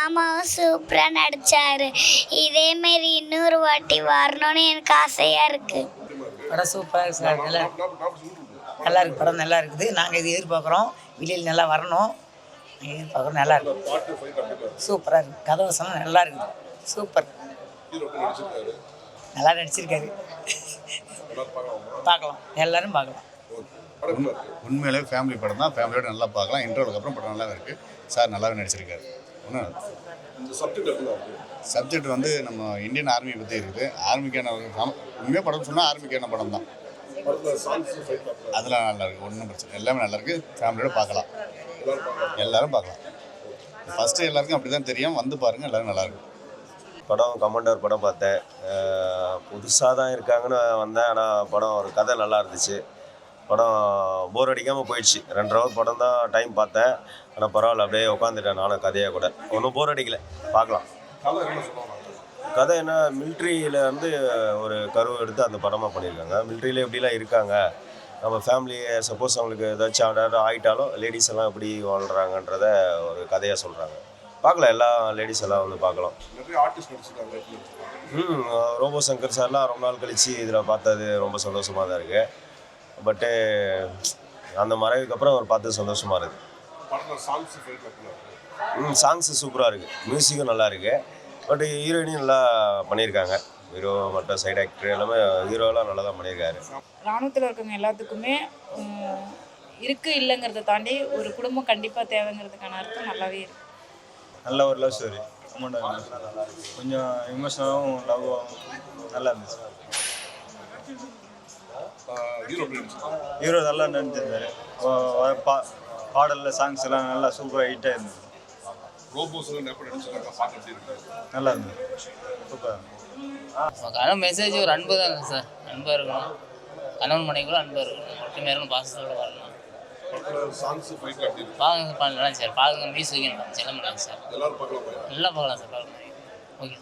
மாமாவும் சூப்பராக நடித்தார். இதேமாரி இன்னொரு வாட்டி வரணும்னு எனக்கு ஆசையாக இருக்குது. படம் சூப்பராக இருக்குது சார். நல்லா இருக்குது, படம் நல்லா இருக்குது. நாங்கள் இது எதிர்பார்க்குறோம், வெளியில் நல்லா வரணும் எதிர்பார்க்குறோம். நல்லா இருக்குது, சூப்பராக இருக்குது. கதை வசனம் நல்லா இருக்குது, சூப்பர். நல்லா நடிச்சிருக்காரு, பார்க்கலாம், எல்லோரும் பார்க்கலாம். உண்மையிலே ஃபேமிலி படம் தான், ஃபேமிலியோட நல்லா பார்க்கலாம். இன்டர்வலுக்கு அப்புறம் படம் நல்லா இருக்குது. சார் நல்லாவே நடிச்சிருக்காரு. ஒன்றும் சப்ஜெக்ட் வந்து நம்ம இந்தியன் ஆர்மியை பற்றி இருக்குது. ஆர்மிக்கான உண்மையாக படம் சொன்னால் ஆர்மிக்கான படம் தான். அதெல்லாம் நல்லா இருக்குது, ஒன்றும் பிரச்சனை, எல்லாமே நல்லா இருக்குது. ஃபேமிலியோட பார்க்கலாம், எல்லோரும் பார்க்கலாம். ஃபஸ்ட்டு எல்லாருக்கும் அப்படி தான் தெரியும், வந்து பாருங்கள், எல்லோரும் நல்லாயிருக்கும். படம் கமாண்டர் படம் பார்த்தேன். புதுசாக தான் இருக்காங்கன்னு வந்தேன். ஆனால் படம் ஒரு கதை நல்லா இருந்துச்சு. படம் போர் அடிக்காமல் போயிடுச்சு. 2.5 ஹவர் படம் தான் டைம் பார்த்தேன். ஆனால் பரவாயில்ல, அப்படியே உட்காந்துட்டேன் நானும். கதையாக கூட ஒன்றும் போர் அடிக்கலை, பார்க்கலாம். கதை என்ன, மிலிட்ரியில் வந்து ஒரு கரு எடுத்து அந்த படமாக பண்ணியிருக்காங்க. மிலிட்ரியில் எப்படிலாம் இருக்காங்க, நம்ம ஃபேமிலியை சப்போஸ் அவங்களுக்கு ஏதாச்சும் ஆகிட்டாலும் லேடிஸ் எல்லாம் எப்படி வாழ்கிறாங்கன்றத ஒரு கதையாக சொல்கிறாங்க. பார்க்கலாம், எல்லா லேடிஸ் எல்லாம் வந்து பார்க்கலாம். ரோபோ சங்கர் சார்லாம் ரொம்ப நாள் கழித்து இதில் பார்த்தது ரொம்ப சந்தோஷமாக தான் இருக்குது. பட்டு அந்த மறைவுக்கு அப்புறம் அவர் பார்த்து சந்தோஷமாக இருக்குது. சாங்ஸு சூப்பராக இருக்குது, மியூசிக்கும் நல்லா இருக்குது. பட் ஹீரோயினும் நல்லா பண்ணியிருக்காங்க. ஹீரோ மற்ற சைடு ஆக்டர் எல்லாமே ஹீரோலாம் நல்லா தான் பண்ணியிருக்காரு. ராணுவத்தில் இருக்கவங்க எல்லாத்துக்குமே இருக்குது இல்லைங்கிறத தாண்டி ஒரு குடும்பம் கண்டிப்பாக தேவைங்கிறதுக்கான அர்த்தம் நல்லாவே இருக்குது. நல்ல ஒரு லவ் ஸ்டோரி, கொஞ்சம் எமோஷனலாகவும் லவ்வாகவும் நல்லா இருந்துச்சு. ஹீரோ நல்லா நடிச்சிருந்தாரு. பாடலில் சாங்ஸ் எல்லாம் நல்லா சூப்பராக ஹிட்டாக இருந்தது. நல்லா இருந்தது, சூப்பராக. மெசேஜ் ஒரு அன்பு தான் சார். அன்பாக இருக்கணும், கணவன் மனைவிகளும் அன்பாக இருக்கணும், ஒற்றுமையாக இருக்கணும், பாசத்தோடு வரணும். பாருங்க பண்ணலாம் சார், பாருங்க மியூசிக் செல்ல மாட்டாங்க சார். நல்லா பார்க்கலாம் சார், பார்க்கலாம்.